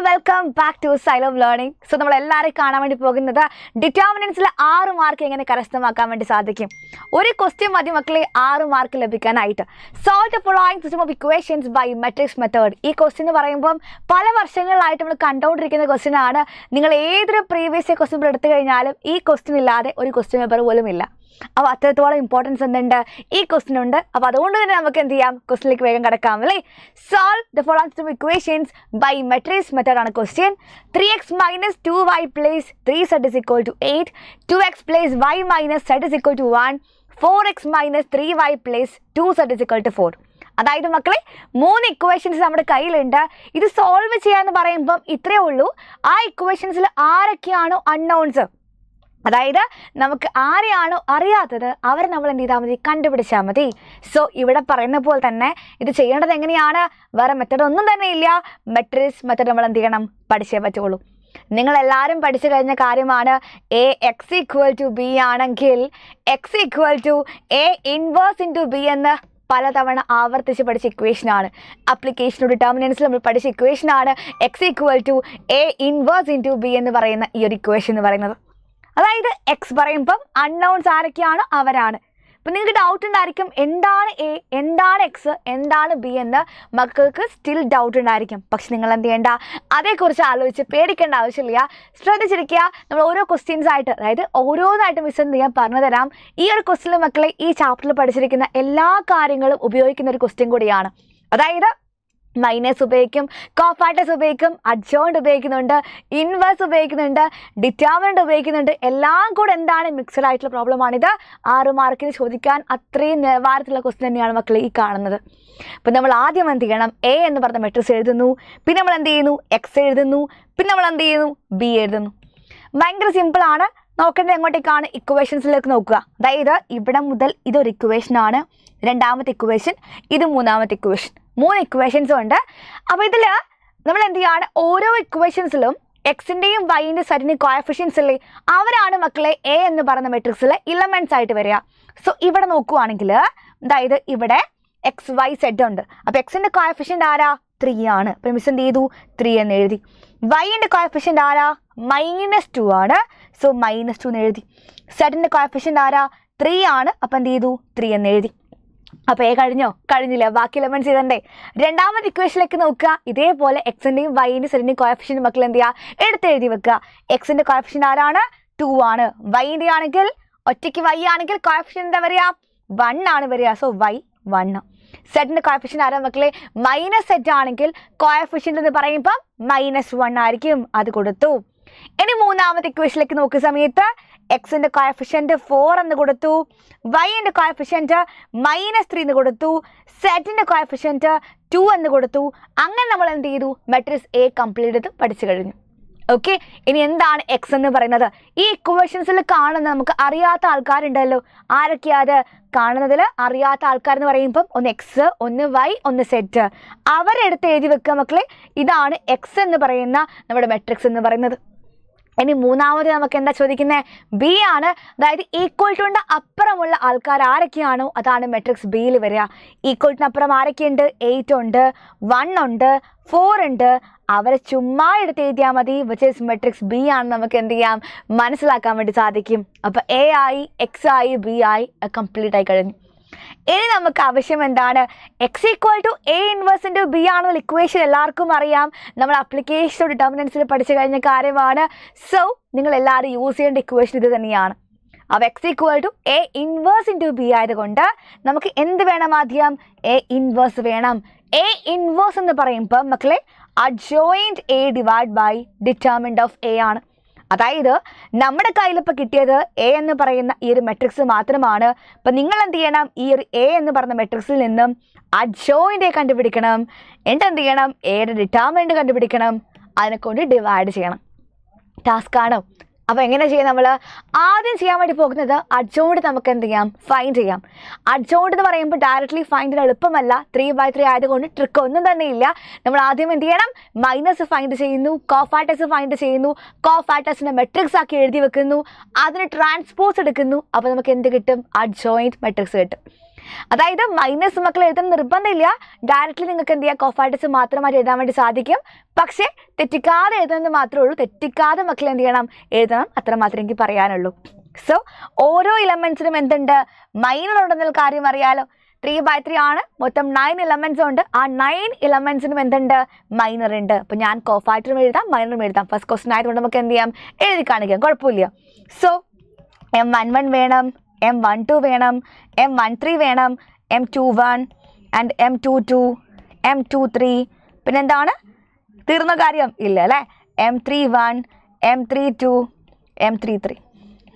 Welcome back to style of learning. So നമ്മൾ എല്ലാവരെയും കാണാൻ വേണ്ടി പോകുന്നത് ഡിറ്റർമിനൻസിൽ 6 മാർക്ക് എങ്ങനെ കരസ്ഥമാക്കാൻ വേണ്ടി സാധിക്കും. ഒരു ക്വസ്റ്റ്യൻ മതി മക്കളെ 6 മാർക്ക് ലഭിക്കാനായിട്ട്. Solve the following system of equations by matrix method. ഈ ക്വസ്റ്റ്യൻ എന്ന് പറയുമ്പോൾ പല വർഷങ്ങളിലായിട്ട് നമ്മൾ കണ്ടുകൊണ്ടിരിക്കുന്ന ക്വസ്റ്റ്യൻ ആണ്. നിങ്ങൾ ഏതൊരു പ്രീവിയസ് ക്വസ്റ്റ്യൻ പേപ്പർ എടുത്തു കഴിഞ്ഞാലും ഈ ക്വസ്റ്റ്യൻ ഇല്ലാതെ ഒരു ക്വസ്റ്റ്യൻ പേപ്പർ പോലും ഇല്ല. അപ്പോൾ അത്രത്തോളം ഇമ്പോർട്ടൻസ് എന്തുണ്ട് ഈ ക്വസ്റ്റ്യൻ ഉണ്ട്. അപ്പോൾ അതുകൊണ്ട് തന്നെ നമുക്ക് എന്ത് ചെയ്യാം, ക്വസ്റ്റ്യനിലേക്ക് വേഗം കിടക്കാം അല്ലേ. Solve the following system of equations by matrix method ആണ് question. 3x minus 2y plus 3z is equal to 8. 2x plus y minus z is equal to 1. 4x minus 3y plus 2z is equal to 4. അതായത് മക്കളെ 3 equations നമ്മുടെ കയ്യിലുണ്ട്. ഇത് solve ചെയ്യാന്ന് പറയുമ്പം ഇത്രയേ ഉള്ളൂ. ആ ഇക്വേഷൻസിൽ ആരൊക്കെയാണോ അൺനോൺസ്, അതായത് നമുക്ക് ആരെയാണോ അറിയാത്തത് അവരെ നമ്മൾ എന്ത് ചെയ്താൽ മതി, കണ്ടുപിടിച്ചാൽ മതി. സോ ഇവിടെ പറയുന്ന പോലെ തന്നെ ഇത് ചെയ്യേണ്ടത് എങ്ങനെയാണ്, വേറെ മെത്തേഡ് ഒന്നും തന്നെ ഇല്ല. മെട്രിക്സ് മെത്തേഡ് നമ്മൾ എന്ത് ചെയ്യണം, പഠിച്ചേ പറ്റുള്ളൂ. നിങ്ങളെല്ലാവരും പഠിച്ചു കഴിഞ്ഞ കാര്യമാണ് A X equal to B ആണെങ്കിൽ X equal to A inverse into B എന്ന് പലതവണ ആവർത്തിച്ച് പഠിച്ച ഇക്വേഷനാണ്. അപ്ലിക്കേഷൻ ഡിറ്റർമിനൻസിൽ നമ്മൾ പഠിച്ച ഇക്വേഷനാണ് X equal to A inverse into B എന്ന് പറയുന്ന ഈ ഒരു ഇക്വേഷൻ എന്ന് പറയുന്നത്. അതായത് എക്സ് പറയുമ്പം അൺനോൺസ് ആരൊക്കെയാണോ അവരാണ്. ഇപ്പം നിങ്ങൾക്ക് ഡൗട്ട് ഉണ്ടായിരിക്കും എന്താണ് എ, എന്താണ് എക്സ്, എന്താണ് ബി എന്ന് മക്കൾക്ക് സ്റ്റിൽ ഡൗട്ട് ഉണ്ടായിരിക്കും. പക്ഷെ നിങ്ങൾ എന്ത് ചെയ്യേണ്ട, അതേക്കുറിച്ച് ആലോചിച്ച് പേടിക്കേണ്ട ആവശ്യമില്ല. ശ്രദ്ധിച്ചിരിക്കുക. നമ്മൾ ഓരോ ക്വസ്റ്റ്യൻസ് ആയിട്ട്, അതായത് ഓരോന്നായിട്ട് മിസ് എന്ത് ചെയ്യാൻ പറഞ്ഞു തരാം. ഈ ഒരു ക്വസ്റ്റ്യൻ മക്കളെ ഈ ചാപ്റ്ററിൽ പഠിച്ചിരിക്കുന്ന എല്ലാ കാര്യങ്ങളും ഉപയോഗിക്കുന്ന ഒരു ക്വസ്റ്റ്യൻ കൂടിയാണ്. അതായത് മൈനസ് ഉപയോഗിക്കും, കോഫാക്ടേഴ്സ് ഉപയോഗിക്കും, അഡ്ജോയിന്റ് ഉപയോഗിക്കുന്നുണ്ട്, ഇൻവേഴ്സ് ഉപയോഗിക്കുന്നുണ്ട്, ഡിറ്റർമിനന്റ് ഉപയോഗിക്കുന്നുണ്ട്. എല്ലാം കൂടെ എന്താണ് മിക്സഡ് ആയിട്ടുള്ള പ്രോബ്ലമാണിത്. 6 മാർക്കിന് ചോദിക്കാൻ അത്രയും നിലവാരത്തിലുള്ള ക്വസ്റ്റ്യൻ തന്നെയാണ് മക്കളെ ഈ കാണുന്നത്. അപ്പം നമ്മൾ ആദ്യം എന്ത് ചെയ്യണം, എ എന്ന് പറഞ്ഞ മെട്രിക്സ് എഴുതുന്നു, പിന്നെ നമ്മൾ എന്ത് ചെയ്യുന്നു, എക്സ് എഴുതുന്നു, പിന്നെ നമ്മൾ എന്ത് ചെയ്യുന്നു, ബി എഴുതുന്നു. ഭയങ്കര സിമ്പിളാണ്. നോക്കേണ്ടത് എങ്ങോട്ടേക്കാണ്, ഇക്വേഷൻസിലേക്ക് നോക്കുക. അതായത് ഇവിടെ മുതൽ ഇതൊരു ഇക്വേഷനാണ്, രണ്ടാമത്തെ ഇക്വേഷൻ, ഇത് മൂന്നാമത്തെ ഇക്വേഷൻ. 3 ഇക്വേഷൻസും ഉണ്ട്. അപ്പോൾ ഇതിൽ നമ്മൾ എന്ത് ചെയ്യുകയാണ്, ഓരോ ഇക്വേഷൻസിലും എക്സിൻ്റെയും വൈൻ്റെയും സെറ്റിൻ്റെയും കോഎഫിഷ്യൻസ് ഇല്ലേ, അവരാണ് മക്കളെ എ എന്ന് പറയുന്ന മെട്രിക്സിലെ ഇലമെൻറ്റ്സ് ആയിട്ട് വരിക. സോ ഇവിടെ നോക്കുവാണെങ്കിൽ അതായത് ഇവിടെ എക്സ് വൈ സെറ്റ് ഉണ്ട്. അപ്പോൾ എക്സിൻ്റെ കോഎഫിഷ്യൻ്റ് ആരാ, 3 ആണ്. അപ്പോൾ മിസ് എന്ത് ചെയ്തു, 3 എന്ന് എഴുതി. വൈൻ്റെ കോഎഫിഷ്യൻ്റ് ആരാ, -2 ആണ്. സോ -2 എന്ന് എഴുതി. സെറ്റിൻ്റെ കോഎഫിഷ്യൻ്റ് ആരാ, 3 ആണ്. അപ്പോൾ എന്ത് ചെയ്തു, 3 എന്ന് എഴുതി. അപ്പോൾ എ കഴിഞ്ഞോ, കഴിഞ്ഞില്ല, ബാക്കി എലമെൻറ്റ്സ് ചെയ്തണ്ടേ. രണ്ടാമത്തെ ഇക്വേഷനിലേക്ക് നോക്കുക. ഇതേപോലെ എക്സിൻ്റെയും വൈൻ്റെയും സെറ്റിൻ്റെയും കോഎഫിഷ്യൻ്റ് മക്കൾ എന്ത് ചെയ്യുക, എടുത്ത് എഴുതി വെക്കുക. എക്സിൻ്റെ കോഎഫിഷ്യൻ്റ് ആരാണ്, 2 ആണ്. വൈൻ്റെ ആണെങ്കിൽ ഒറ്റയ്ക്ക് വൈ ആണെങ്കിൽ കോഎഫിഷ്യൻ്റ് എന്താ വരിക, 1 ആണ് വരിക. So y 1. സെറ്റിൻ്റെ കോഎഫിഷ്യൻ്റ് ആരാ മക്കളെ, മൈനസ് സെറ്റ് ആണെങ്കിൽ കോഎഫിഷ്യൻ്റ് എന്ന് പറയുമ്പം -1 ആയിരിക്കും. അത് കൊടുത്തു. ഇനി മൂന്നാമത്തെ ഇക്വേഷനിലേക്ക് നോക്കുന്ന സമയത്ത് എക്സിൻ്റെ കോഎഫിഷ്യൻ്റ് 4 എന്ന് കൊടുത്തു, വൈൻ്റെ കോഎഫിഷ്യൻ്റ് -3 എന്ന് കൊടുത്തു, സെറ്റിൻ്റെ കോഎഫിഷ്യൻ്റ് 2 എന്ന് കൊടുത്തു. അങ്ങനെ നമ്മൾ എന്ത് ചെയ്തു, മെട്രിക്സ് എ കംപ്ലീറ്റ് ചെയ്ത് പഠിച്ചു കഴിഞ്ഞു. ഓക്കെ. ഇനി എന്താണ് എക്സ് എന്ന് പറയുന്നത്, ഈ ഇക്വേഷൻസിൽ കാണുന്ന നമുക്ക് അറിയാത്ത ആൾക്കാരുണ്ടല്ലോ. ആരൊക്കെയാണ് കാണുന്നതിൽ അറിയാത്ത ആൾക്കാരെന്ന് പറയുമ്പം ഒന്ന് എക്സ്, ഒന്ന് വൈ, ഒന്ന് സെറ്റ്. അവരെടുത്ത് എഴുതി വെക്കുക മക്കളെ. ഇതാണ് എക്സ് എന്ന് പറയുന്ന നമ്മുടെ മെട്രിക്സ് എന്ന് പറയുന്നത്. ഇനി മൂന്നാമത് നമുക്ക് എന്താ ചോദിക്കുന്നത്, ബി ആണ്. അതായത് ഈക്വൽ ടുൻ്റെ അപ്പുറമുള്ള ആൾക്കാർ ആരൊക്കെയാണോ അതാണ് മെട്രിക്സ് ബിയിൽ വരിക. ഈക്വൽ ടുന് അപ്പുറം ആരൊക്കെയുണ്ട്, 8 ഉണ്ട്, 1 ഉണ്ട്, 4 ഉണ്ട്. അവരെ ചുമ്മാ എടുത്ത് എഴുതിയാൽ മതി. വിച്ച് ഈസ് മെട്രിക്സ് ബി ആണ് നമുക്ക് എന്ത് ചെയ്യാം, മനസ്സിലാക്കാൻ വേണ്ടി സാധിക്കും. അപ്പോൾ എ ആയി, എക്സ് ആയി, ബി ആയി, കംപ്ലീറ്റ് ആയി കഴിഞ്ഞു. ഇനി നമുക്ക് ആവശ്യം എന്താണ്, x equal to A inverse into B ആണെന്നുള്ള ഇക്വേഷൻ എല്ലാവർക്കും അറിയാം. നമ്മൾ അപ്ലിക്കേഷൻ ഡിറ്റർമിനൻസിൽ പഠിച്ചു കഴിഞ്ഞ കാര്യമാണ്. സോ നിങ്ങൾ എല്ലാവരും യൂസ് ചെയ്യേണ്ട ഇക്വേഷൻ ഇത് തന്നെയാണ്. അപ്പോൾ x equal to A inverse into B ആയതുകൊണ്ട് നമുക്ക് എന്ത് വേണം, ആദ്യം എ ഇൻവേഴ്സ് വേണം. എ ഇൻവേഴ്സ് എന്ന് പറയുമ്പോൾ മക്കളെ adjoint A divide by determinant of A ആണ്. അതായത് നമ്മുടെ കയ്യിലിപ്പോൾ കിട്ടിയത് എ എന്ന് പറയുന്ന ഈ ഒരു മെട്രിക്സ് മാത്രമാണ്. അപ്പം നിങ്ങൾ എന്ത് ചെയ്യണം, ഈ ഒരു എ എന്ന് പറയുന്ന മെട്രിക്സിൽ നിന്നും അഡ്ജോയിൻ്റ് എ കണ്ടുപിടിക്കണം. എന്നിട്ട് എന്ത് ചെയ്യണം, എയുടെ ഡിറ്റർമിനന്റ് കണ്ടുപിടിക്കണം. അതിനെക്കൊണ്ട് ഡിവൈഡ് ചെയ്യണം. ടാസ്ക് ആണോ? അപ്പോൾ എങ്ങനെ ചെയ്യാം, നമ്മൾ ആദ്യം ചെയ്യാൻ വേണ്ടി പോകുന്നത് അഡ്ജോയിൻ്റ് നമുക്ക് എന്ത് ചെയ്യാം, ഫൈൻഡ് ചെയ്യാം. അഡ്ജോയിൻ്റ് എന്ന് പറയുമ്പോൾ ഡയറക്റ്റ്ലി ഫൈൻഡ് ചെയ്യാൻ എളുപ്പമല്ല. 3/3 ആയതുകൊണ്ട് ട്രിക്ക് ഒന്നും തന്നെ ഇല്ല. നമ്മൾ ആദ്യം എന്ത് ചെയ്യണം, മൈനസ് ഫൈൻഡ് ചെയ്യുന്നു, കോഫാക്ടേഴ്സ് ഫൈൻഡ് ചെയ്യുന്നു, കോഫാക്ടേഴ്സിൻ്റെ മെട്രിക്സ് ആക്കി എഴുതി വെക്കുന്നു, അതിന് ട്രാൻസ്പോസ് എടുക്കുന്നു. അപ്പോൾ നമുക്ക് എന്ത് കിട്ടും, അഡ്ജോയിൻ്റ് മെട്രിക്സ് കിട്ടും. അതായത് മൈനസ് മക്കൾ എഴുതാൻ നിർബന്ധമില്ല, ഡയറക്റ്റ്ലി നിങ്ങൾക്ക് എന്ത് ചെയ്യാം കോഫാക്ടേഴ്സ് മാത്രമായിട്ട് എഴുതാൻ വേണ്ടി സാധിക്കും. പക്ഷേ തെറ്റിക്കാതെ എഴുതുന്നത് മാത്രമേ ഉള്ളൂ, തെറ്റിക്കാതെ മക്കൾ എന്ത് ചെയ്യണം എഴുതണം, അത്ര മാത്രമേ എനിക്ക് പറയാനുള്ളൂ. സോ ഓരോ ഇലമെന്റ്സിനും എന്തുണ്ട്, മൈനർ ഉണ്ടെന്നുള്ള കാര്യം അറിയാലോ. 3/3 ആണ്, മൊത്തം 9 ഇലമെന്റ്സ് ഉണ്ട്. ആ 9 ഇലമെന്റ്സിനും എന്തുണ്ട്, മൈനർ ഉണ്ട്. അപ്പോൾ ഞാൻ കോഫാക്ടറും എഴുതാം മൈനറും എഴുതാം. ഫസ്റ്റ് ക്വസ്റ്റൻ ആയതുകൊണ്ട് നമുക്ക് എന്ത് ചെയ്യാം, എഴുതി കാണിക്കാം, കുഴപ്പമില്ല. സോ M11 വേണം, M12 വേണം, M13 വേണം, M21 ആൻഡ് M22, M23, പിന്നെന്താണ്, തീർന്ന കാര്യം ഇല്ല അല്ലേ, M31, M32, M33.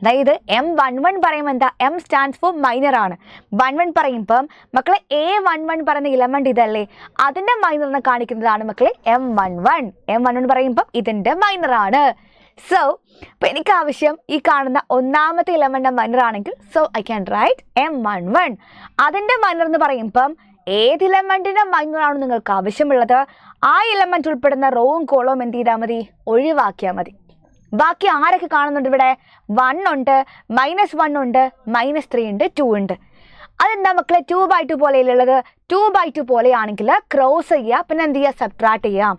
അതായത് M11 പറയുമ്പോൾ എന്താ, M സ്റ്റാൻഡ്സ് ഫോർ മൈനർ ആണ്. 11 പറയുമ്പം മക്കളെ A11 പറയുന്ന ഇലമെന്റ് ഇതല്ലേ, അതിന്റെ മൈനറിനെ കാണിക്കുന്നതാണ് മക്കളെ M11. M11 പറയുമ്പം ഇതിന്റെ മൈനർ ആണ്. സോ ഇപ്പം എനിക്ക് ആവശ്യം ഈ കാണുന്ന ഒന്നാമത്തെ ഇലമെന്റ് മൈനർ ആണെങ്കിൽ so I can write M11. അതിന്റെ മൈനർ എന്ന് പറയുമ്പം ഏത് ഇലമെന്റിന്റെ മൈനർ ആണ് നിങ്ങൾക്ക് ആവശ്യമുള്ളത്, ആ ഇലമെന്റ് ഉൾപ്പെടുന്ന റോവും കോളവും എന്ത് ചെയ്താൽ മതി, ഒഴിവാക്കിയാൽ മതി. ബാക്കി ആരൊക്കെ കാണുന്നുണ്ട് ഇവിടെ, 1 ഉണ്ട്, -1 ഉണ്ട്, -3 ഉണ്ട്, 2 ഉണ്ട്. അതെന്താ മക്കളെ 2/2 പോലെയുള്ളത്. 2/2 പോലെയാണെങ്കിൽ ക്രോസ് ചെയ്യുക, പിന്നെ എന്ത് ചെയ്യുക, സബ്ട്രാക്ട് ചെയ്യാം.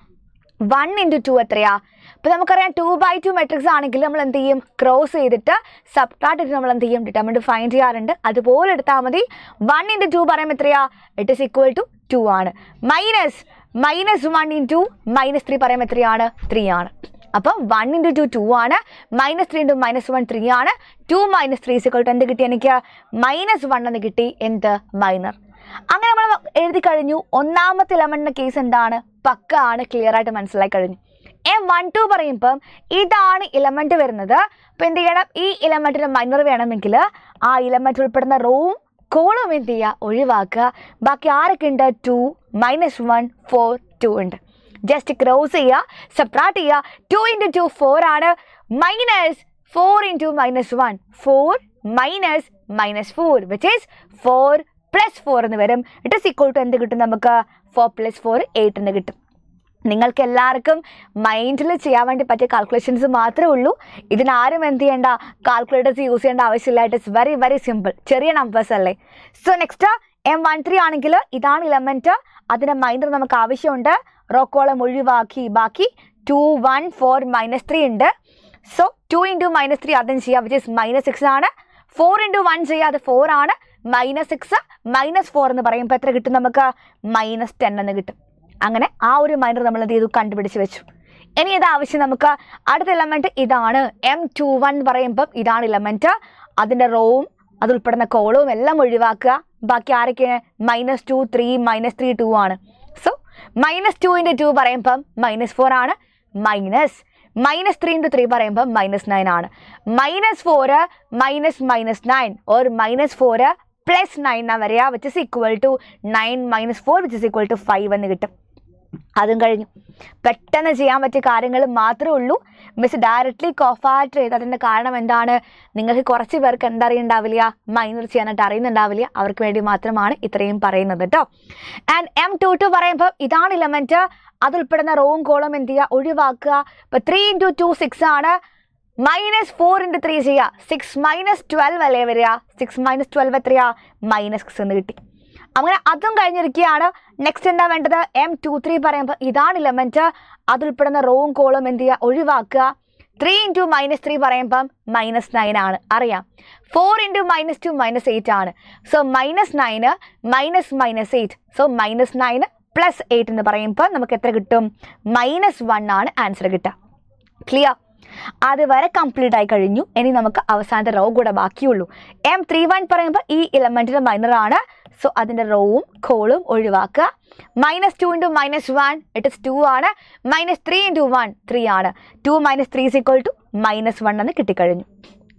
1 × 2 എത്രയാ, അപ്പോൾ നമുക്കറിയാം 2/2 മെട്രിക്സ് ആണെങ്കിൽ നമ്മൾ എന്ത് ചെയ്യും, ക്രോസ് ചെയ്തിട്ട് സബ്ട്രാക്ട് ചെയ്തിട്ട് നമ്മൾ എന്ത് ചെയ്യും, ഡിറ്റർമിനന്റ് ഫൈൻഡ് ചെയ്യാറുണ്ട്. അതുപോലെ എടുത്താൽ മതി. 1 × 2 പറയുമ്പോൾ എത്രയാ, ഇറ്റ് ഈസ് ഈക്വൽ ടു 2 ആണ്. -1 × -3 പറയുമ്പോൾ എത്രയാണ്, 3 ആണ്. അപ്പം 1 × 2 2 ആണ്, -3 × -1 3 ആണ്. 2 - 3 എന്ത് കിട്ടി എനിക്ക്, -1 എന്ന് കിട്ടി, എന്ത്, മൈനർ. അങ്ങനെ നമ്മൾ എഴുതി കഴിഞ്ഞു. ഒന്നാമത്തെ ഇലമെന്റിന്റെ കേസ് എന്താണ്, പക്ക ആണ്, ക്ലിയർ ആയിട്ട് മനസ്സിലായി കഴിഞ്ഞു. M12 പറയുമ്പം ഇതാണ് ഇലമെന്റ് വരുന്നത്. അപ്പം എന്ത് ചെയ്യണം, ഈ ഇലമെന്റിന് മൈനർ വേണമെങ്കിൽ ആ ഇലമെന്റ് ഉൾപ്പെടുന്ന റോവും കോളും എന്ത് ചെയ്യുക, ഒഴിവാക്കുക. ബാക്കി ആരൊക്കെ ഉണ്ട്, 2, -1, 4, 2 ഉണ്ട്. ജസ്റ്റ് ക്രോസ് ചെയ്യുക, സബ്ട്രാക്ട് ചെയ്യുക. 2 × 2 4 ആണ്, -4 × -1 4 -4 വിച്ച് ഈസ് 4 + 4 എന്ന് വരും. ഇറ്റ് ഈസ് ഈക്വൽ ടു എന്ത് കിട്ടും നമുക്ക്, 4 + 4 8 എന്ന് കിട്ടും. നിങ്ങൾക്ക് എല്ലാവർക്കും മൈൻഡിൽ ചെയ്യാൻ വേണ്ടി പറ്റിയ കാൽക്കുലേഷൻസ് മാത്രമേ ഉള്ളൂ. ഇതിനാരും എന്ത് ചെയ്യേണ്ട, കാൽക്കുലേറ്റേഴ്സ് യൂസ് ചെയ്യേണ്ട ആവശ്യമില്ല. It is very very simple, ചെറിയ നമ്പേഴ്സ് അല്ലേ. സോ നെക്സ്റ്റ് M13 ആണെങ്കിൽ ഇതാണ് ഇലമെന്റ്, അതിൻ്റെ മൈനർ നമുക്ക് ആവശ്യമുണ്ട്. റോ കോളം ഒഴിവാക്കി, ബാക്കി 2 1 4 -3 ഉണ്ട്. സോ 2 × -3 അതും ചെയ്യാം, വിച്ച് ഈസ് -6 ആണ്. 4 × 1 ചെയ്യാം, അത് 4 ആണ്. -6 -4 എന്ന് പറയുമ്പോൾ എത്ര കിട്ടും നമുക്ക്, -10 എന്ന് കിട്ടും. അങ്ങനെ ആ ഒരു മൈനർ നമ്മൾ എന്ത് ചെയ്തു, കണ്ടുപിടിച്ച് വെച്ചു. ഇനി ഇത് ആവശ്യം നമുക്ക് അടുത്ത ഇലമെന്റ് ഇതാണ്. M21 പറയുമ്പം ഇതാണ് ഇലമെന്റ്, അതിൻ്റെ റോവും അത് ഉൾപ്പെടുന്ന കോളവും എല്ലാം ഒഴിവാക്കുക. ബാക്കി ആരൊക്കെയാണ്, -2 3 -3 2 ആണ്. സോ -2 × 2 പറയുമ്പം -4 ആണ്. -3 × 3 പറയുമ്പം -9 ആണ്. -4 -9 or -4 + 9 എന്നാ വരിക, which is equal to 9 - 4 which is equal to 5 എന്ന് കിട്ടും. അതും കഴിഞ്ഞു. പെട്ടെന്ന് ചെയ്യാൻ പറ്റിയ കാര്യങ്ങൾ മാത്രമേ ഉള്ളൂ. മിസ് ഡയറക്റ്റ്ലി കോഫാക്ടർ ചെയ്ത് അതിൻ്റെ കാരണം എന്താണ്, നിങ്ങൾക്ക് കുറച്ച് പേർക്ക് എന്തറിയുണ്ടാവില്ല, മൈനർ ചെയ്യാനായിട്ട് അറിയുന്നുണ്ടാവില്ല. അവർക്ക് വേണ്ടി മാത്രമാണ് ഇത്രയും പറയുന്നത് കേട്ടോ. ആൻഡ് M22 പറയുമ്പോൾ ഇതാണ് ഇലമെന്റ്, അതുൾപ്പെടുന്ന റോവും കോളം എന്ത് ചെയ്യുക, ഒഴിവാക്കുക. ഇപ്പോൾ 3 × 2 6 ആണ്. -4 × 3 ചെയ്യുക, 6 - 12 അല്ലേ വരിക. 6 - 12 എത്രയാ, -6 എന്ന് കിട്ടി. അങ്ങനെ അതും കഴിഞ്ഞിരിക്കുകയാണ്. നെക്സ്റ്റ് എന്താ വേണ്ടത്, M23 പറയുമ്പോൾ ഇതാണ് ഇലമെന്റ്, അതുൾപ്പെടുന്ന റോവും കോളം എന്ത് ചെയ്യുക, ഒഴിവാക്കുക. 3 × -3 പറയുമ്പം -9 ആണ്, അറിയാം. 4 × -2 -8 ആണ്. സോ -9 -8, സോ -9 + 8 എന്ന് പറയുമ്പോൾ നമുക്ക് എത്ര കിട്ടും, -1 ആണ് ആൻസർ കിട്ടുക. ക്ലിയർ? അതുവരെ കംപ്ലീറ്റ് ആയി കഴിഞ്ഞു. ഇനി നമുക്ക് അവസാനത്തെ റോ കൂടെ ബാക്കിയുള്ളൂ. M31 പറയുമ്പോൾ ഈ ഇലമെന്റിന്റെ മൈനർ ആണ്. സോ അതിൻ്റെ റോവും കോളും ഒഴിവാക്കുക. -2 × -1 ഇറ്റ് ഇസ് 2 ആണ്. -3 × 1 3 ആണ്. 2 - 3 = -1 എന്ന് കിട്ടിക്കഴിഞ്ഞു.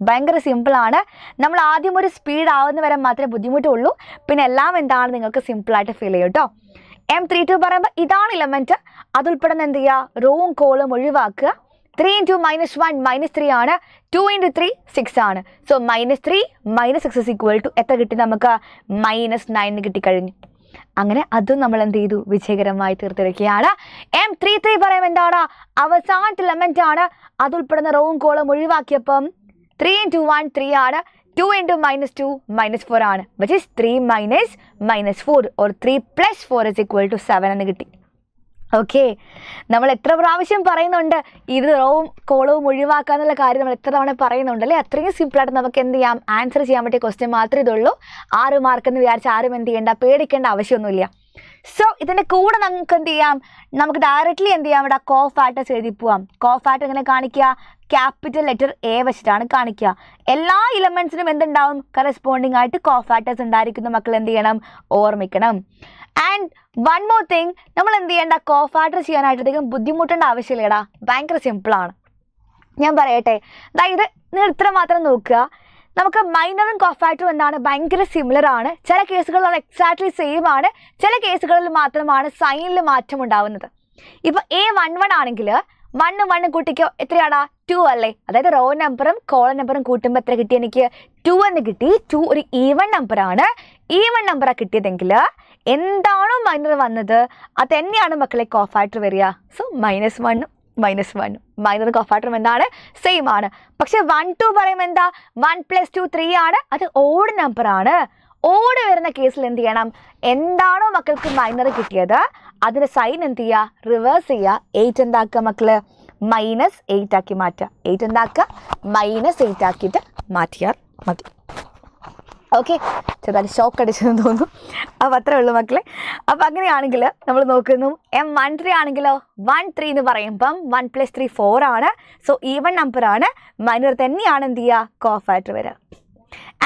ഭയങ്കര സിമ്പിളാണ്. നമ്മൾ ആദ്യം ഒരു സ്പീഡ് ആവുന്ന വരെ മാത്രമേ ബുദ്ധിമുട്ടുള്ളൂ, പിന്നെ എല്ലാം എന്താണ് നിങ്ങൾക്ക് സിമ്പിളായിട്ട് ഫീൽ ചെയ്യും കേട്ടോ. M32 പറയുമ്പോൾ ഇതാണ് ഇലമെന്റ്, അതുൾപ്പെടുന്ന എന്ത് ചെയ്യുക, റോവും കോളും ഒഴിവാക്കുക. 3 × -1 -3 ആണ്. 2 × 3 6 ആണ്. സോ -3 -6 = എത്ര കിട്ടി നമുക്ക്, -9 കിട്ടിക്കഴിഞ്ഞു. അങ്ങനെ അതും നമ്മൾ എന്ത് ചെയ്തു, വിജയകരമായി തീർത്തിരിക്കുകയാണ്. M33 പറയുമ്പോൾ എന്താണ്, അവസാനത്തെ ഇലമെന്റ് ആണ്, അതുൾപ്പെടുന്ന റോവും കോളം ഒഴിവാക്കിയപ്പം 3 × 1 3 ആണ്. 2 into -2 -4 ആണ്, which is 3 minus -4 or 3 plus 4 is equal to 7 എന്ന് കിട്ടി. ഓക്കെ, നമ്മൾ എത്ര പ്രാവശ്യം പറയുന്നുണ്ട് ഇത് റോവും കോളവും ഒഴിവാക്കാന്നുള്ള കാര്യം നമ്മൾ എത്ര തവണ പറയുന്നുണ്ട് അല്ലേ? അത്രയും സിമ്പിളായിട്ട് നമുക്ക് എന്ത് ചെയ്യാം, ആൻസർ ചെയ്യാൻ പറ്റിയ ക്വസ്റ്റ്യൻ മാത്രമേ ഇതുള്ളൂ. 6 മാർക്ക് എന്ന് വിചാരിച്ച് ആരും എന്ത് ചെയ്യേണ്ട, പേടിക്കേണ്ട ആവശ്യമൊന്നുമില്ല. സോ ഇതിൻ്റെ കൂടെ നമുക്ക് എന്ത് ചെയ്യാം, നമുക്ക് ഡയറക്റ്റ്ലി എന്ത് ചെയ്യാം, ഇവിടെ കോഫാക്ടേഴ്സ് എഴുതി പോവാം. കോഫാക്ടർ എങ്ങനെ കാണിക്കുക, ക്യാപിറ്റൽ ലെറ്റർ എ വെച്ചിട്ടാണ് കാണിക്കുക. എല്ലാ ഇലമെന്റ്സിനും എന്തുണ്ടാവും, കറസ്പോണ്ടിങ് ആയിട്ട് കോഫാക്ടേഴ്സ് ഉണ്ടായിരിക്കുന്ന മക്കൾ എന്ത് ചെയ്യണം, ഓർമ്മിക്കണം. ആൻഡ് വൺ മോർ തിങ്, നമ്മൾ എന്ത് ചെയ്യേണ്ട, കോഫാക്ടർ ചെയ്യാനായിട്ട് അധികം ബുദ്ധിമുട്ടേണ്ട ആവശ്യമില്ലടാ, ഭയങ്കര സിമ്പിളാണ്. ഞാൻ പറയട്ടെ, അതായത് നിങ്ങൾ ഇത്ര മാത്രം നോക്കുക, നമുക്ക് മൈനറും കോഫാക്ടറും എന്താണ്, ഭയങ്കര സിമിലർ ആണ്. ചില കേസുകളിൽ അത് എക്സാക്ട്ലി സെയിം ആണ്, ചില കേസുകളിൽ മാത്രമാണ് സൈനിൽ മാറ്റം ഉണ്ടാവുന്നത്. ഇപ്പം A11 ആണെങ്കിൽ 1 1 കൂട്ടിക്കോ, എത്രയാടാ, 2 അല്ലേ? അതായത് റോ നമ്പറും കോളം നമ്പറും കൂട്ടുമ്പോൾ എത്ര കിട്ടി, എനിക്ക് 2 എന്ന് കിട്ടി. 2 ഒരു ഈവൺ നമ്പറാണ്. ഈവൺ നമ്പറാണ് കിട്ടിയതെങ്കിൽ എന്താണോ മൈനർ വന്നത് അത് തന്നെയാണ് മക്കളെ കോഫാക്ടർ വരിക. സോ -1 -1 മൈനർ കോഫാക്ടറും എന്താണ്, സെയിം ആണ്. പക്ഷെ 1 2 പറയുമ്പോൾ എന്താ, 1 + 2 3 ആണ്, അത് ഓഡ് നമ്പറാണ്. ഓട് വരുന്ന കേസിൽ എന്ത് ചെയ്യണം, എന്താണോ മക്കൾക്ക് മൈനർ കിട്ടിയത് അതിൻ്റെ സൈൻ എന്ത് ചെയ്യുക, റിവേഴ്സ് ചെയ്യുക. 8 എന്താക്കുക മക്കള്, -8 ആക്കി മാറ്റുക. 8 എന്താക്കുക, -8 ആക്കിയിട്ട് മാറ്റിയാൽ മതി. ഓക്കെ, ചെറുതായിട്ട് ഷോക്ക് അടിച്ചെന്ന് തോന്നുന്നു. അപ്പോൾ അത്രേ ഉള്ളൂ മക്കളെ. അപ്പോൾ അങ്ങനെയാണെങ്കിൽ നമ്മൾ നോക്കുന്നു, M13 ആണെങ്കിലോ 1 3 എന്ന് പറയുമ്പം 1 + 3 4 ആണ്. സോ ഈവൺ നമ്പറാണ്, മൈനർ തന്നെയാണ് എന്ത് ചെയ്യുക, കോഫാക്ടർ വരിക.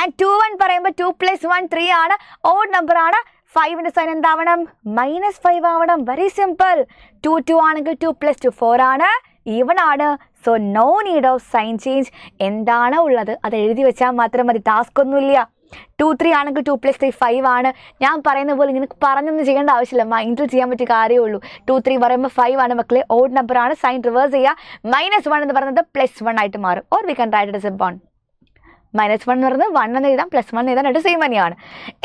ആൻഡ് 21 പറയുമ്പോൾ 2 + 1 3 ആണ്, ഓഡ് നമ്പറാണ്. 5ന്റെ സൈൻ എന്താവണം, -5 ആവണം. Very simple. 2 2 ആണെങ്കിൽ 2 + 2 4 ആണ്, ഈവൺ ആണ്. So no need of sign change. എന്താണോ ഉള്ളത് അത് എഴുതി വെച്ചാൽ മാത്രം മതി, ടാസ്ക് ഒന്നുമില്ല. 2 3 ആണെങ്കിൽ 2 + 3 5 ആണ്. ഞാൻ പറയുന്ന പോലെ ഇങ്ങനെ പറഞ്ഞൊന്നും ചെയ്യേണ്ട ആവശ്യമില്ല, മൈൻഡിൽ ചെയ്യാൻ പറ്റിയ കാര്യമേ ഉള്ളൂ. 2 3 പറയുമ്പോൾ 5 ആണ് മക്കളെ, ഓഡ് നമ്പറാണ്, സൈൻ റിവേഴ്സ് ചെയ്യുക. -1 എന്ന് പറയുന്നത് +1 ആയിട്ട് മാറും. Or we can right it as A 1. -1 എന്ന് പറയുന്നത് 1 എന്ന് എഴുതാം, +1 എഴുതാൻ ആയിട്ട് സെയിം തന്നെയാണ്.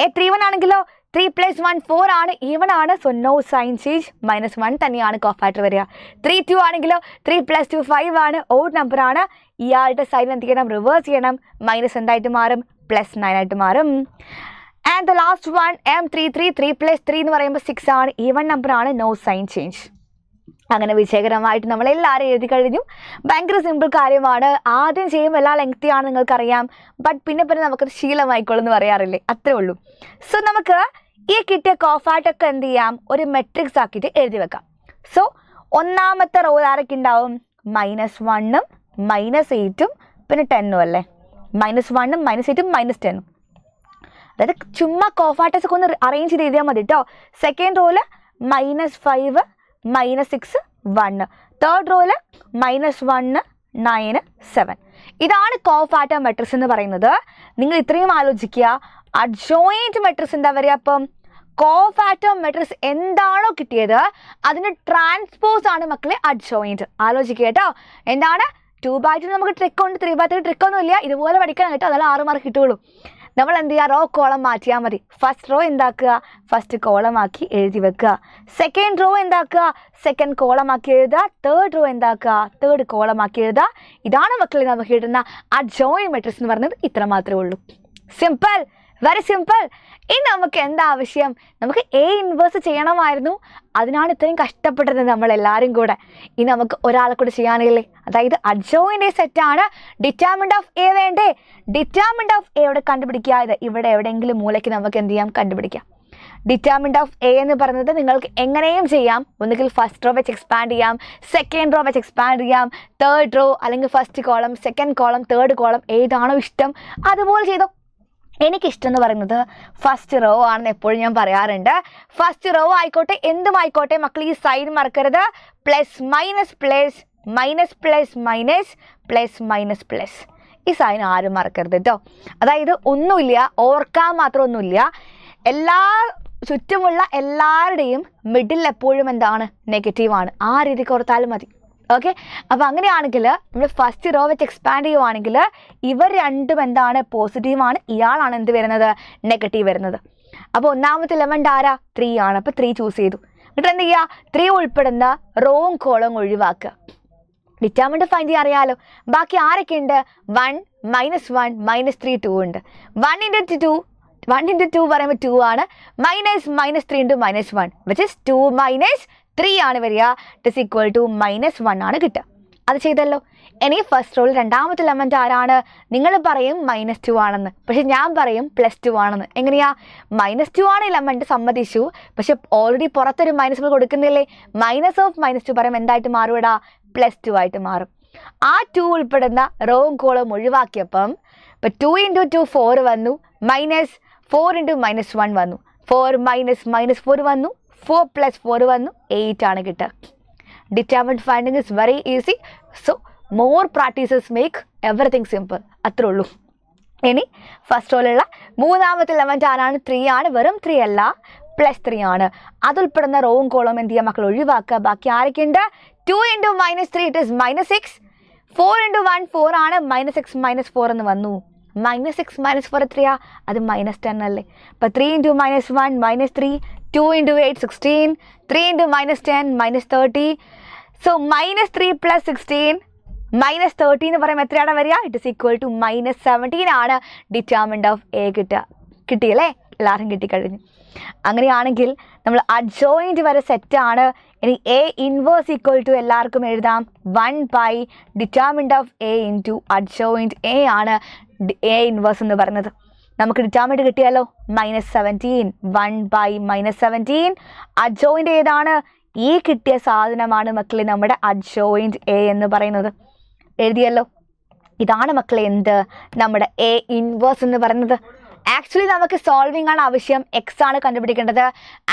31 ആണെങ്കിലോ 3 + 1 4 ആണ്, ഈവൺ ആണ്. സോ നോ സൈൻ ചേഞ്ച്, -1 തന്നെയാണ് കോഫാക്ടർ വരിക. 3 2 ആണെങ്കിലോ 3 + 2 5 ആണ്, ഓഡ് നമ്പറാണ്. ഇയാളുടെ സൈൻ എന്ത് ചെയ്യണം, റിവേഴ്സ് ചെയ്യണം. മൈനസ് എന്തായിട്ട് മാറും, +9 ആയിട്ട് മാറും. And the last one M33 3 + 3 എന്ന് പറയുമ്പോൾ 6 ആണ്, ഈവൺ നമ്പറാണ്, നോ സൈൻ ചേഞ്ച്. അങ്ങനെ വിജയകരമായിട്ട് നമ്മളെല്ലാവരും എഴുതി കഴിഞ്ഞു. ഭയങ്കര സിമ്പിൾ കാര്യമാണ്. ആദ്യം ചെയ്യുമ്പോൾ എല്ലാ ലെങ്തി ആണ് നിങ്ങൾക്കറിയാം, ബട്ട് പിന്നെ നമുക്കത് ശീലമായിക്കോളും എന്ന് പറയാറില്ലേ, അത്രേ ഉള്ളൂ. സോ നമുക്ക് ഈ കിട്ടിയ കോഫാക്ടൊക്കെ എന്ത് ചെയ്യാം, ഒരു മെട്രിക്സ് ആക്കിയിട്ട് എഴുതി വെക്കാം. സോ ഒന്നാമത്തെ റോ ആരൊക്കെ ഉണ്ടാവും, -1 -8 പിന്നെ 10 അല്ലേ, -1 -8 -10. അതായത് ചുമ്മാ കോഫാക്ടേഴ്സ് ഒക്കെ ഒന്ന് അറേഞ്ച് ചെയ്ത് എഴുതിയാൽ മതി കേട്ടോ. സെക്കൻഡ് റോയിൽ -5 -6 1. തേർഡ് റോയിൽ -1 9 7. ഇതാണ് കോഫാക്ടർ മെട്രിക്സ് എന്ന് പറയുന്നത്. നിങ്ങൾ ഇത്രയും ആലോചിക്കുക, അഡ്ജോയിന്റ് മെട്രിക്സ് എന്താ പറയുക, അപ്പം കോഫാക്ടർ മെട്രിക്സ് എന്താണോ കിട്ടിയത് അതിന് ട്രാൻസ്പോസ് ആണ് മക്കളെ അഡ്ജോയിന്റ്. ആലോചിക്കുക കേട്ടോ. എന്താണ് 2/2 നമുക്ക് ട്രിക്ക് ഉണ്ട്, 3/3 ട്രിക്കൊന്നും ഇല്ല. ഇതുപോലെ പഠിക്കണം കേട്ടോ, അതെല്ലാം 6 മാർക്ക് കിട്ടുള്ളൂ. നമ്മൾ എന്ത് ചെയ്യുക, റോ കോളം മാറ്റിയാൽ മതി. ഫസ്റ്റ് റോ എന്താക്കുക, ഫസ്റ്റ് കോളമാക്കി എഴുതി വെക്കുക. സെക്കൻഡ് റോ എന്താക്കുക, സെക്കൻഡ് കോളമാക്കി എഴുതുക. തേർഡ് റോ എന്താക്കുക, തേർഡ് കോളമാക്കി എഴുതുക. ഇതാണ് മക്കളെ നമുക്ക് കിട്ടുന്ന അഡ്ജോയിന്റ് മെട്രിക്സ് എന്ന് പറയുന്നത്. ഇത്ര മാത്രമേ ഉള്ളൂ. Simple, very simple. ഇനി നമുക്ക് എന്താ ആവശ്യം, നമുക്ക് A ഇൻവേഴ്സ് ചെയ്യണമായിരുന്നു. അതിനാണ് ഇത്രയും കഷ്ടപ്പെട്ടത് നമ്മളെല്ലാവരും കൂടെ. ഇനി നമുക്ക് ഒരാളെ കൂടെ ചെയ്യാനില്ലേ, അതായത് അഡ്ജോയിന്റ് സെറ്റാണ്. ഡിറ്റർമിനന്റ് ഓഫ് A വേണ്ടേ, ഡിറ്റർമിനന്റ് ഓഫ് A ഇവിടെ കണ്ടുപിടിക്കുക. ഇത് ഇവിടെ എവിടെയെങ്കിലും മൂലയ്ക്ക് നമുക്ക് എന്ത് ചെയ്യാം, കണ്ടുപിടിക്കാം. ഡിറ്റർമിനന്റ് ഓഫ് A എന്ന് പറയുന്നത് നിങ്ങൾക്ക് എങ്ങനെയും ചെയ്യാം. ഒന്നുകിൽ ഫസ്റ്റ് റോ വെച്ച് എക്സ്പാൻഡ് ചെയ്യാം, സെക്കൻഡ് റോ വെച്ച് എക്സ്പാൻഡ് ചെയ്യാം, തേർഡ് റോ അല്ലെങ്കിൽ first column, second column, third column, ഏതാണോ ഇഷ്ടം അതുപോലെ ചെയ്തോ. എനിക്കിഷ്ടം എന്ന് പറയുന്നത് ഫസ്റ്റ് റോ ആണെന്ന് എപ്പോഴും ഞാൻ പറയാറുണ്ട്. ഫസ്റ്റ് റോ ആയിക്കോട്ടെ എന്തുമായിക്കോട്ടെ മക്കൾ, ഈ സൈൻ മറക്കരുത്. Plus minus plus minus plus minus plus minus plus, ഈ സൈൻ ആരും മറക്കരുത് കേട്ടോ. അതായത് ഒന്നുമില്ല, ഓർക്കാൻ മാത്രം ഒന്നുമില്ല. എല്ലാ ചുറ്റുമുള്ള എല്ലാവരുടെയും മിഡിൽ എപ്പോഴും എന്താണ്, നെഗറ്റീവാണ്. ആ രീതിക്ക് ഓർത്താലും മതി. ഓക്കെ, അപ്പോൾ അങ്ങനെയാണെങ്കിൽ നമ്മൾ ഫസ്റ്റ് റോ വെച്ച് എക്സ്പാൻഡ് ചെയ്യുവാണെങ്കിൽ ഇവർ രണ്ടും എന്താണ്, പോസിറ്റീവാണ്. ഇയാളാണ് എന്ത് വരുന്നത്, നെഗറ്റീവ് വരുന്നത്. അപ്പോൾ ഒന്നാമത്തെ എലമെൻ്റ് ആരാ, 3 ആണ്. അപ്പോൾ 3 ചൂസ് ചെയ്തു. എന്നിട്ട് എന്ത് ചെയ്യുക, 3 ഉൾപ്പെടുന്ന റോവും കോളവും ഒഴിവാക്കുക. ഡിറ്റർമിനന്റ് ഫൈൻഡ് ചെയ്യാൻ അറിയാലോ. ബാക്കി ആരൊക്കെ ഉണ്ട്? 1 -1 -3 2 ഉണ്ട്. 1 into 2 പറയുമ്പോൾ 2 ആണ്. -3 into -1 which is 2 - 3 ആണ് വരിക. ഇറ്റ് ഇസ് ഈക്വൽ ടു -1 ആണ് കിട്ടുക. അത് ചെയ്തല്ലോ. ഇനി ഫസ്റ്റ് റോൾ രണ്ടാമത്തെ എലമെന്റ് ആരാണ്? നിങ്ങൾ പറയും -2 ആണെന്ന്, പക്ഷെ ഞാൻ പറയും +2 ആണെന്ന്. എങ്ങനെയാ? -2 ആണ് എലമെന്റ്, സമ്മതിച്ചു. പക്ഷെ ഓൾറെഡി പുറത്തൊരു മൈനസ് കൊടുക്കുന്നില്ലേ? -2 പറയുമ്പോൾ എന്തായിട്ട് മാറുവിടാ? +2 ആയിട്ട് മാറും. ആ 2 ഉൾപ്പെടുന്ന റോവും കോളവും ഒഴിവാക്കിയപ്പം ഇപ്പം 2 into 2 4 വന്നു, -4 into -1 വന്നു, 4 - -4 വന്നു, 4 + 4 വന്നു, 8 ആണ് കിട്ടുക. Determinant finding is very easy. So more practices make everything simple. അത്രേ ഉള്ളൂ. ഇനി ഫസ്റ്റ് റോയിലുള്ള മൂന്നാമത്തെ എലമെന്റ് ആരാണ്? 3 ആണ്. വെറും 3 അല്ല, +3 ആണ്. അതുൾപ്പെടുന്ന റോവും കോളവും എന്ത് ചെയ്യുക മക്കൾ? ഒഴിവാക്കുക. ബാക്കി ആരൊക്കെ ഉണ്ട്? 2 into -3 it is -6. 4 into 1 4 ആണ്. -6 -4 എന്ന് വന്നു. -6 -4 എത്രയാ? അത് -10 അല്ലേ? അപ്പം 3 into -1 -3, 2 into 8 16, 3 into -10 -30. സോ -3 + 16 -30 എന്ന് പറയുമ്പോൾ എത്രയാണ് വരിക? ഇറ്റ് ഇസ് ഈക്വൽ ടു -17 ആണ് ഡിറ്റർമിനന്റ് ഓഫ് എ കിട്ടുക. കിട്ടിയല്ലേ? എല്ലാവരും കിട്ടിക്കഴിഞ്ഞു. അങ്ങനെയാണെങ്കിൽ നമ്മൾ അഡ്ജോയിൻറ്റ് വരെ സെറ്റാണ്. ഇനി എ ഇൻവേഴ്സ് ഈക്വൽ ടു എല്ലാവർക്കും എഴുതാം 1 determinant of A into adjoint A ആണ് എ ഇൻവേഴ്സ് എന്ന് പറയുന്നത്. നമുക്ക് ഡിറ്റർമിനന്റ് കിട്ടിയാലോ? -17. 1 - -17. അഡ്ജോയിൻറ്റ് ഏതാണ്? ഈ കിട്ടിയ സാധനമാണ് മക്കളെ നമ്മുടെ അഡ്ജോയിൻറ്റ് എ എന്ന് പറയുന്നത്. എഴുതിയല്ലോ. ഇതാണ് മക്കളെ എന്ത്? നമ്മുടെ എ ഇൻവേഴ്സ് എന്ന് പറയുന്നത്. ആക്ച്വലി നമുക്ക് സോൾവിംഗ് ആണ് ആവശ്യം. എക്സ് ആണ് കണ്ടുപിടിക്കേണ്ടത്.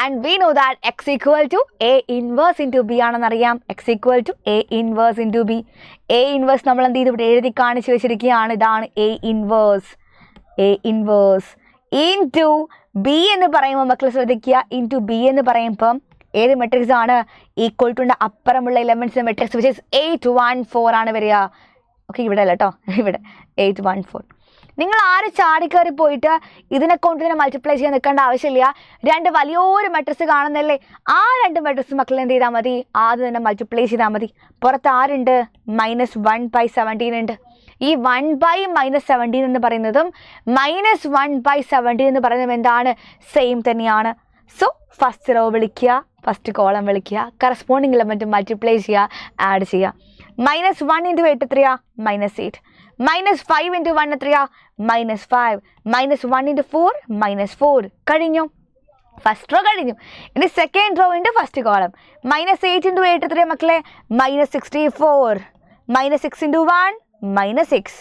And we know that X equal to A inverse into B ആണെന്നറിയാം. X equal to A inverse into B. A inverse നമ്മൾ എന്ത് ചെയ്ത് ഇവിടെ എഴുതി കാണിച്ച് വെച്ചിരിക്കുകയാണ്. ഇതാണ് A inverse. A inverse into B എന്ന് പറയുമ്പോൾ മക്കൾ ശ്രദ്ധിക്കുക. ഇൻറ്റു ബി എന്ന് പറയുമ്പം ഏത് മെട്രിക്സ് ആണ്? ഈക്വൽ ടുൻ്റെ അപ്പുറമുള്ള എലമെൻറ്റ്സിൻ്റെ മെട്രിക്സ് വിച്ച് ഇസ് 8 1 4 ആണ് വരിക. ഓക്കെ, ഇവിടെ അല്ല കേട്ടോ, ഇവിടെ 8 1 4. നിങ്ങൾ ആര് ചാടിക്കയറി പോയിട്ട് ഇതിനെ കൊണ്ട് ഇതിനെ മൾട്ടിപ്ലൈ ചെയ്യാൻ നിൽക്കേണ്ട ആവശ്യമില്ല. രണ്ട് വലിയൊരു മെട്രിക്സ് കാണുന്നല്ലേ? ആ രണ്ട് മെട്രിക്സ് മക്കൾ എന്ത് ചെയ്താൽ മതി? ആദ്യം തന്നെ മൾട്ടിപ്ലൈ ചെയ്താൽ മതി. പുറത്ത് ആരുണ്ട്? -1/17 ഉണ്ട്. ഈ 1/-17 എന്ന് പറയുന്നതും -1/17 എന്ന് പറയുന്നതും എന്താണ്? സെയിം തന്നെയാണ്. സോ ഫസ്റ്റ് റോ വിളിക്കുക, ഫസ്റ്റ് കോളം വിളിക്കുക, കറസ്പോണ്ടിങ് എലമെൻറ്റ് മൾട്ടിപ്ലൈ ചെയ്യുക, ആഡ് ചെയ്യുക. -1 into 8 എത്രയാ? -8. -5 into 1 എത്രയാ? -5. -1 into 4 -4. കഴിഞ്ഞു. ഫസ്റ്റ് റോ കഴിഞ്ഞു. ഇനി സെക്കൻഡ് റോ ഉണ്ട് ഫസ്റ്റ് കോളം. -8 into 8 എത്രയാ മക്കളെ? -64. -6 into 1 -6.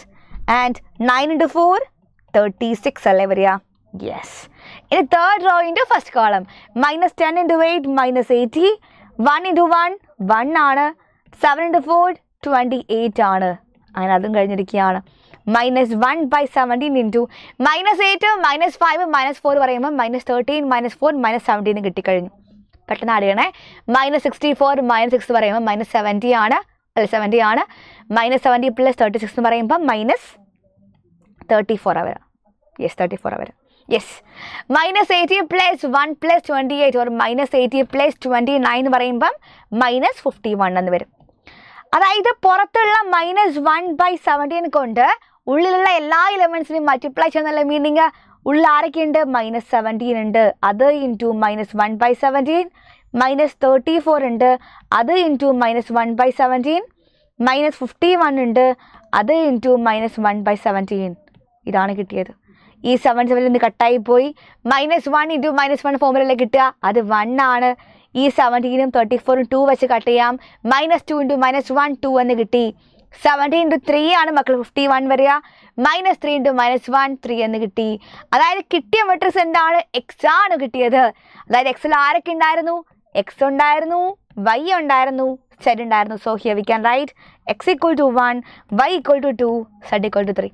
ആൻഡ് 9 into 4 36 അല്ലേ വരിക? യെസ്. ഇനി തേർഡ് റോ ഉണ്ട് ഫസ്റ്റ് കോളം. -10 into 8 -80. 1 into 1 1 ആണ്. 7 into 4 28 ആണ്. അങ്ങനെ അതും കഴിഞ്ഞിരിക്കുകയാണ്. -1/17 ഇൻറ്റു -8 -5 -4 പറയുമ്പോൾ -13 -4 -17 കിട്ടിക്കഴിഞ്ഞു. പെട്ടെന്ന് ആഡ് ചെയ്യണേ. -64 -6 പറയുമ്പോൾ -70 ആണ്. അല്ല 70 ആണ്. -70 + 36 എന്ന് പറയുമ്പോൾ -34 അവർ. Yes, 34 our. യെസ്. -80 + 1 + 28 or -80 + 29 എന്ന് പറയുമ്പം -51 എന്ന് വരും. അതായത് പുറത്തുള്ള -1/17 കൊണ്ട് ഉള്ളിലുള്ള എല്ലാ എലമെൻസിനെയും മൾട്ടിപ്ലൈ ചെയ്യുന്നുള്ള മീനിങ്. ഉള്ളിൽ ആരൊക്കെയുണ്ട്? -17 ഉണ്ട്. അത് ഇൻറ്റു -1/17. -34 ഉണ്ട്. അത് ഇൻറ്റു -1/17. -51 ഉണ്ട്. അത് ഇൻറ്റു -1/17. ഇതാണ് കിട്ടിയത്. ഈ 7 നിന്ന് കട്ടായി പോയി. -1 ഇൻറ്റു -1 ഫോമുലയിലേക്ക് കിട്ടുക. അത് 1 ആണ്. ഈ 17ഉം 34ഉം 2 വെച്ച് കട്ട് ചെയ്യാം. -2 ഇൻറ്റു -1 2 എന്ന് കിട്ടി. 17 ഇൻറ്റു 3 ആണ് മക്കൾ 51 വരിക. -3 ഇൻറ്റു -1 3 എന്ന് കിട്ടി. അതായത് കിട്ടിയ മെട്രിക്സ് എന്താണ്? എക്സ് ആണ് കിട്ടിയത്. അതായത് എക്സിൽ ആരൊക്കെ ഉണ്ടായിരുന്നു? എക്സ് ഉണ്ടായിരുന്നു, വൈ ഉണ്ടായിരുന്നു, സെഡ് ഉണ്ടായിരുന്നു. So here we can write x = 1, y = 2, z = 3.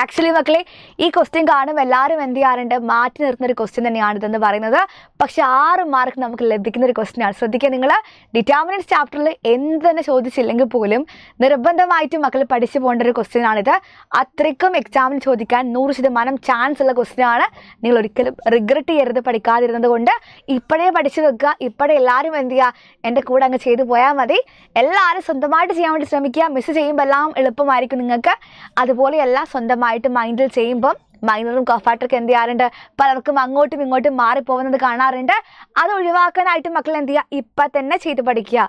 Actually മക്കളെ ഈ ക്വസ്റ്റ്യൻ കാണുമ്പോൾ എല്ലാവരും എന്ത് ചെയ്യാറുണ്ട്, മാറ്റി നിർത്തുന്ന ഒരു ക്വസ്റ്റ്യൻ തന്നെയാണ് ഇതെന്ന് പറയുന്നത്. പക്ഷെ 6 മാർക്ക് നമുക്ക് ലഭിക്കുന്ന ഒരു ക്വസ്റ്റ്യൻ ആണ്. ശ്രദ്ധിക്കുക, നിങ്ങൾ ഡിറ്റർമിനൻസ് ചാപ്റ്ററിൽ എന്ത് തന്നെ ചോദിച്ചില്ലെങ്കിൽ പോലും നിർബന്ധമായിട്ടും മക്കൾ പഠിച്ചു പോകേണ്ട ഒരു ക്വസ്റ്റ്യൻ ആണിത്. അത്രയ്ക്കും എക്സാമിന് ചോദിക്കാൻ 100% ചാൻസ് ഉള്ള ക്വസ്റ്റ്യൻ ആണ്. നിങ്ങൾ ഒരിക്കലും റിഗ്രറ്റ് ചെയ്യരുത് പഠിക്കാതിരുന്നത് കൊണ്ട്. ഇപ്പോഴേ പഠിച്ചു വെക്കുക, ഇപ്പോഴേ എല്ലാവരും എന്ത് ചെയ്യുക, എൻ്റെ കൂടെ അങ്ങ് ചെയ്തു പോയാൽ മതി. എല്ലാവരും സ്വന്തമായിട്ട് ചെയ്യാൻ വേണ്ടി ശ്രമിക്കുക. മിസ് ചെയ്യുമ്പോൾ എല്ലാം എളുപ്പമായിരിക്കും നിങ്ങൾക്ക്. അതുപോലെയല്ല, സ്വന്തമായിട്ട് മൈൻഡിൽ ചെയ്യുമ്പം മൈനറും കോഫാട്ടൊക്കെ എന്ത് ചെയ്യാറുണ്ട്, പലർക്കും അങ്ങോട്ടും ഇങ്ങോട്ടും മാറിപ്പോകുന്നത് കാണാറുണ്ട്. അത് ഒഴിവാക്കാനായിട്ട് മക്കൾ എന്ത് ചെയ്യുക, ഇപ്പം തന്നെ ചെയ്ത് പഠിക്കുക.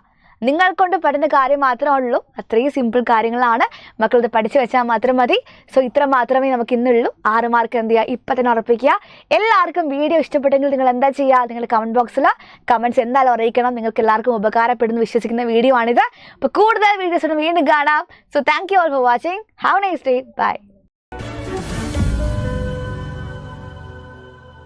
നിങ്ങൾ കൊണ്ട് പഠിക്കുന്ന കാര്യം മാത്രമേ ഉള്ളൂ. അത്രയും സിമ്പിൾ കാര്യങ്ങളാണ്. മക്കളിത് പഠിച്ചു വെച്ചാൽ മാത്രം മതി. സോ ഇത്ര മാത്രമേ നമുക്ക് ഇന്നുള്ളൂ. 6 മാർക്ക് എന്ത് ചെയ്യുക, ഇപ്പം തന്നെ ഉറപ്പിക്കുക. എല്ലാവർക്കും വീഡിയോ ഇഷ്ടപ്പെട്ടെങ്കിൽ നിങ്ങൾ എന്താ ചെയ്യുക, നിങ്ങൾ കമൻറ്റ് ബോക്സിൽ കമൻറ്റ്സ് എന്തായാലും അറിയിക്കണം. നിങ്ങൾക്ക് എല്ലാവർക്കും ഉപകാരപ്പെടുന്നു വിശ്വസിക്കുന്ന വീഡിയോ ആണിത്. അപ്പോൾ കൂടുതൽ വീഡിയോസ് വീണ്ടും കാണാം. So thank you all for watching. Have a nice day. By.